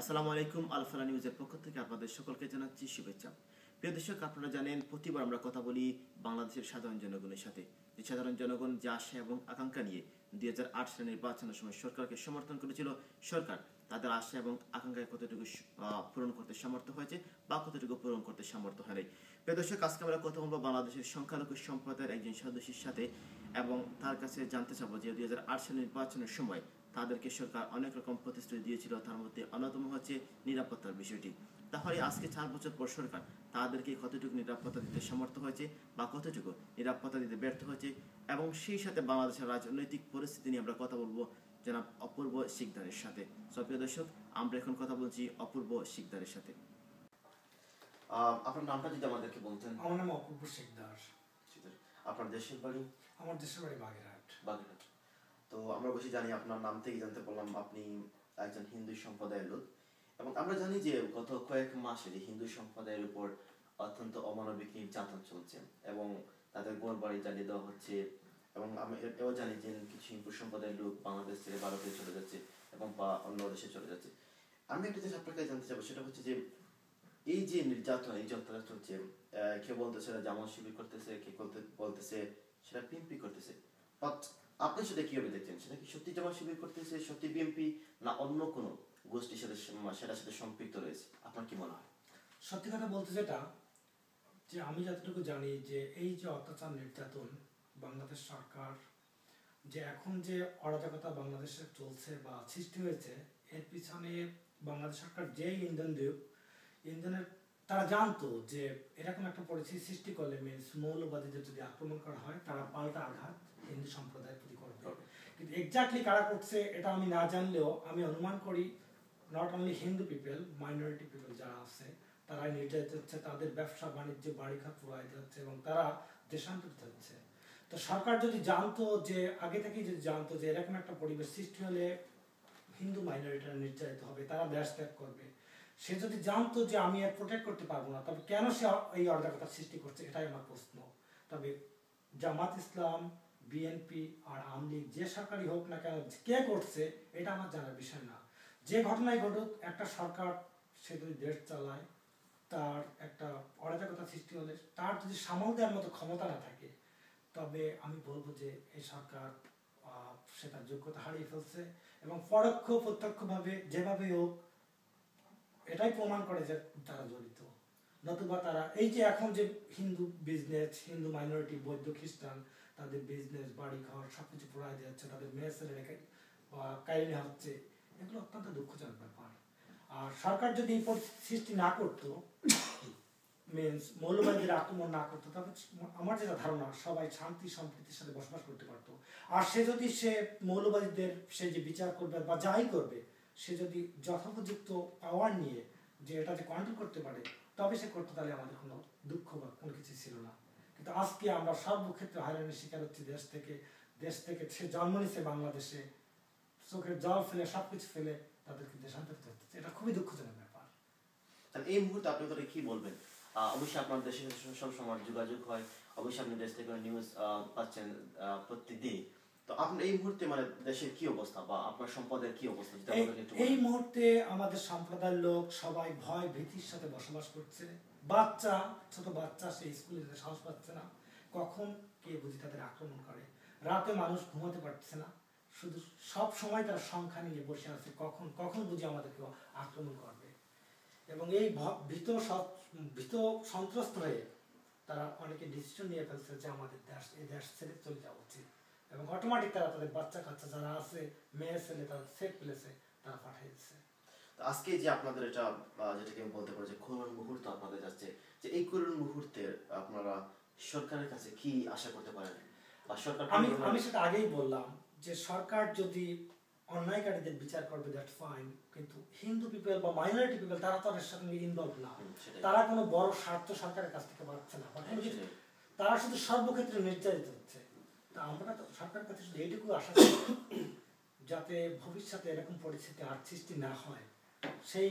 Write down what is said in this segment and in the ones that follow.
আসসালামু আলাইকুম। আলফালা নিউজের পক্ষ থেকে আপনাদের সকলকে জানাচ্ছি শুভেচ্ছা। প্রিয় দর্শক, আপনারা জানেন প্রতিবার আমরা কথা বলি বাংলাদেশের সাধারণ জনগণের সাথে। যে সাধারণ জনগণ যে আশা এবং আকাঙ্ক্ষা নিয়ে 2008 সালের নির্বাচনের সময় সরকারকে সমর্থন করেছিল, সরকার তাদের আশা এবং আকাঙ্ক্ষায় কতটুকু পূরণ করতে সমর্থ হয়েছে বা কতটুকু পূরণ করতে সমর্থ হয় নাই। প্রিয় দর্শক, আজকে আমরা কথা বলবো বাংলাদেশের সংখ্যালঘু সম্প্রদায়ের একজন সদস্যের সাথে এবং তার কাছে জানতে চাবো যে 2008 সালের নির্বাচনের সময় তাদেরকে সরকার অনেক রকম প্রতিশ্রুতি দিয়েছিল, তার মধ্যে অন্যতম হচ্ছে নিরাপত্তার বিষয়টি। তাহলে আজকে 4 বছর পর সরকার তাদেরকে কতটুকু নিরাপত্তা দিতে সমর্থ হয়েছে বা কতটুকু নিরাপত্তা দিতে ব্যর্থ হয়েছে, এবং সেই সাথে বাংলাদেশের রাজনৈতিক পরিস্থিতি নিয়ে আমরা কথা বলবো জনাব অপূর্ব শিকদারের সাথে। প্রিয় দর্শক, আমরা এখন কথা বলছি অপূর্ব শিকদারের সাথে। আপনার নামটা যদি আমাদেরকে বলতেন। আমার নাম অপূর্ব শিকদার। আপনার দেশের বাড়ি? আমার দেশের বাড়ি বাগেরহাট। তো আমরা বেশি জানি, আপনার নাম থেকে জানতে পারলাম আপনি একজন হিন্দু সম্প্রদায়ের লোক, এবং আমরা জানি যে গত কয়েক মাসে যে হিন্দু সম্প্রদায়ের উপর অত্যন্ত অমানবিক নির্যাতন চলছে এবং তাদের ঘর বাড়ি জ্বালিয়ে দেওয়া হচ্ছে, এবং আমি এও জানি যে কিছু হিন্দু সম্প্রদায়ের লোক বাংলাদেশ ছেড়ে ভারতে চলে যাচ্ছে এবং বা অন্য দেশে চলে যাচ্ছে। আমি একটা জিনিস আপনার কাছে জানতে চাবো, সেটা হচ্ছে যে এই যে নির্যাতন, এই যন্ত্রণা চলছে, কেউ বলতেছে জামাত শিবির করতেছে, কে বলতেছে সেটা বিএনপি করতেছে, বাট আপনি সেটা কিভাবে দেখছেন? সেটা কি সত্যি জামাত শিবির করতেছে, সত্যি বিএনপি, না অন্য কোনো গোষ্ঠীর সাথে সেটার সাথে সম্পৃক্ত রয়েছে? আপনার কি মনে হয়? সত্যি কথা বলতে যেটা, যে আমি যতটুকু জানি যে এই যে অত্যাচার নির্যাতন বাংলাদেশ সরকার যে এখন যে অরাজকতা বাংলাদেশে চলছে বা সৃষ্টি হয়েছে, এর পিছনে বাংলাদেশ সরকার যে ইন্ধনের তারা জানতো যে এরকম একটা পরিস্থিতি সৃষ্টি করলে মৌলবাদীদের যদি আক্রমণ করা হয়, তারা পাল্টা আঘাত হিন্দু সম্প্রদায়ের প্রতি করবে। কিন্তু এক্স্যাক্টলি কারা করছে এটা আমি না জানলেও আমি অনুমান করি not only Hindu people, minority people যারা আছে তারাই নির্যাতিত হচ্ছে, তাদের ব্যবসা বাণিজ্য বাড়িঘর প্রভাবিত হচ্ছে এবং তারা দেশান্তরিত হচ্ছে। তো সরকার যদি জানতো, যে আগে থেকেই যদি জানতো যে এরকম একটা পরিবেশ সৃষ্টি হলে হিন্দু মাইনরিটিরা নির্যাতিত হবে, তারা দেশ ত্যাগ করবে, সে যদি জানতো যে আমি আর প্রোটেক্ট করতে পারবো না, তবে কেন সে এই অরাজকতা সৃষ্টি করছে, এটাই আমার প্রশ্ন। তবে জামাত ইসলাম, বিএনপি আর আওয়ামী লীগ যে সরকারই হোক না কেন, কে করছে এটা আমার জানার বিষয় না। যে ঘটনাই ঘটুক, একটা সরকার সে যদি দেশ চালায়, তার একটা অরাজকতা সৃষ্টি হলে তার যদি সামাল দেওয়ার মতো ক্ষমতা না থাকে, তবে আমি বলবো যে এই সরকার সে তার যোগ্যতা হারিয়ে ফেলছে এবং পরোক্ষ প্রত্যক্ষভাবে যেভাবে হোক এটাই প্রমাণ করে যে তারা জড়িত। নতুবা তারা এই যে এখন যে হিন্দু বিজনেস, হিন্দু মাইনরিটি, বৌদ্ধ খ্রিস্টান, তাদের বিজনেস বাড়ি ঘর সবকিছু পোড়ায় যাচ্ছে, তাদের মেয়ে ছেলে কাহিনী হচ্ছে, এগুলো অত্যন্ত দুঃখজনক ব্যাপার। আর সরকার যদি এই সৃষ্টি না করতো, মৌলবাদীদের আক্রমণ না করতো, তবে আমার যেটা ধারণা সবাই শান্তি সম্প্রীতির সাথে বসবাস করতে পারতো। আর সে যদি মৌলবাদীদের সে যে বিচার করবে বা যাই করবে, সে যদি যথোপযুক্ত পাওয়ার নিয়ে যে এটা যে কন্ট্রোল করতে পারে, তবে সে করতে, তাহলে আমাদের কোনো দুঃখ বা কোনো কিছু ছিল না। কিন্তু আজকে আমরা সর্বক্ষেত্রে হয়রানির শিকার হচ্ছি। দেশ থেকে সে জন্ম নিচ্ছে বাংলাদেশে, চোখের জল ফেলে সবকিছু ফেলে তাদেরকে দেশান্তরিত হচ্ছে। এটা খুবই দুঃখজনক ব্যাপার। এই মুহূর্তে আপনি করে কি বলবেন? অবশ্যই আপনার দেশের সবসময় যোগাযোগ হয়, অবশ্যই আপনি দেশ থেকে নিউজ পাচ্ছেন প্রতিদিন। তো আপনার এই মুহূর্তে মানে দেশের কি অবস্থা বা আপনার সম্পদের কি অবস্থা? এই মুহূর্তে আমাদের সম্প্রদায়ের লোক সবাই ভয় ভীতির সাথে বসবাস করছে। ছোট বাচ্চা সে স্কুলে যেতে সাহস পাচ্ছে না, কখন কে বুঝি তাদের আক্রমণ করে। রাতে মানুষ ঘুমাতে পারছে না, শুধু সব সময় তারা সংখ্যা নিয়ে বসে আছে, কখন বুঝি আমাদেরকে আক্রমণ করবে। এবং এই ভীত সন্ত্রস্ত হয়ে তারা অনেকে ডিসিশন নিয়ে ফেলছে যে আমাদের এই দেশ ছেড়ে চলে যাওয়া উচিত, এবং অটোমেটিক তারা তাদের বাচ্চা কাচ্চা যারা আছে, মেয়ে ছেলে, তারা সেফ প্লেসে তারা পাঠিয়ে দিচ্ছে। আজকে যে আপনাদের এটা যেটাকে আমি বলতে পারি যে করুণ মুহূর্ত আপনাদের যাচ্ছে, যে এই করুণ মুহূর্তে আপনারা সরকারের কাছে কি আশা করতে পারেন? বা সরকার, আমি সেটা আগেই বললাম যে সরকার যদি অন্যায়কারীদের বিচার করবে, দ্যাট ফাইন, কিন্তু হিন্দু পিপল বা মাইনরিটি পিপল তারা তো এর সঙ্গে ইনভলভ না, তারা কোনো বড় স্বার্থ সরকারের কাছ থেকে পাচ্ছে না, তারা শুধু সর্বক্ষেত্রে নির্যাতিত হচ্ছে। তা আমরা তো সরকারের কাছে শুধু এইটুকু আশা করি যাতে ভবিষ্যতে এরকম পরিস্থিতি আর সৃষ্টি না হয়, সেই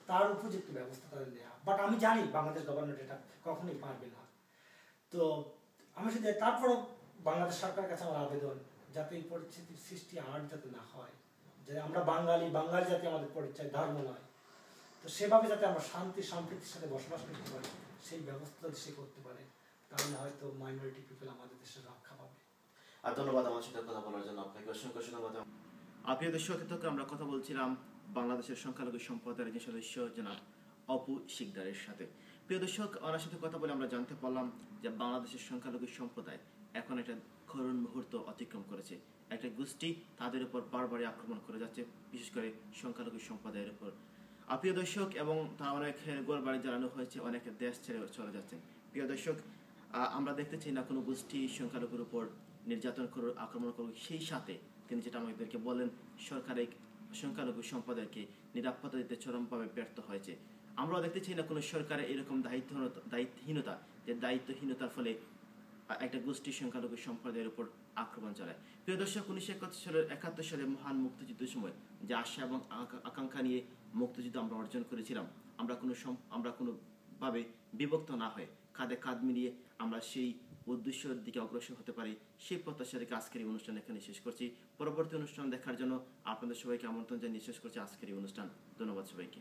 তার উপযুক্ত ব্যবস্থা তাদের নেওয়া। বাট আমি জানি বাংলাদেশ গভর্নমেন্ট এটা কখনোই পারবে না। তো আমি শুধু তারপরও বাংলাদেশ সরকারের কাছে আমার আবেদন, যাতে এই পরিস্থিতির সৃষ্টি আর যাতে না হয়, যে আমরা বাঙালি জাতি, আমাদের পরিচয় ধর্ম নয়, তো সেভাবে যাতে আমরা শান্তি সম্প্রীতির সাথে বসবাস করতে পারি, সেই ব্যবস্থা যদি সে করতে পারে, তাহলে হয়তো মাইনরিটি পিপল আমাদের দেশে রক্ষা পাবে। আর ধন্যবাদ আমার সাথে কথা বলার জন্য, আপনাকে অসংখ্য ধন্যবাদ। প্রিয় দর্শক, আমরা কথা বলছিলাম বাংলাদেশের সংখ্যালঘু সম্প্রদায়ের একজন সদস্য জনাব অপু শিকদারের সাথে। প্রিয় দর্শক, ওনার সাথে কথা বলে আমরা জানতে পারলাম যে বাংলাদেশের সংখ্যালঘু সম্প্রদায় এখন একটা করুণ মুহূর্ত অতিক্রম করেছে। একটা গোষ্ঠী তাদের উপর বারবারই আক্রমণ করে যাচ্ছে, বিশেষ করে সংখ্যালঘু সম্প্রদায়ের উপর। প্রিয় দর্শক, এবং তারা অনেক গোলবাড়ি জ্বালানো হয়েছে, অনেক দেশ ছেড়ে চলে যাচ্ছেন। প্রিয় দর্শক, আমরা দেখতে চাই না কোনো গোষ্ঠী সংখ্যালঘুর উপর নির্যাতন করুক, আক্রমণ করুক। সেই সাথে তিনি যেটা আমাদেরকে বলেন, সরকার এই সংখ্যালঘু সম্প্রদায়কে নিরাপত্তা দিতে চরমভাবে ব্যর্থ হয়েছে। আমরাও দেখতে চাই না কোনো সরকারের এরকম দায়িত্বহীনতার ফলে একটা গোষ্ঠী সংখ্যালঘু সম্প্রদায়ের উপর আক্রমণ চালায়। প্রিয় দর্শক, 1971 সালে মহান মুক্তিযুদ্ধের সময় যে আশা এবং আকাঙ্ক্ষা নিয়ে মুক্তিযুদ্ধ আমরা অর্জন করেছিলাম, আমরা কোনোভাবে বিভক্ত না হয়ে কাঁধে কাঁধ মিলিয়ে আমরা সেই উদ্দেশ্যের দিকে অগ্রসর হতে পারি, সেই প্রত্যাশা রেখে আজকের এই অনুষ্ঠান এখানে শেষ করছি। পরবর্তী অনুষ্ঠান দেখার জন্য আপনাদের সবাইকে আমন্ত্রণ জানিয়ে শেষ করছি আজকের এই অনুষ্ঠান। ধন্যবাদ সবাইকে।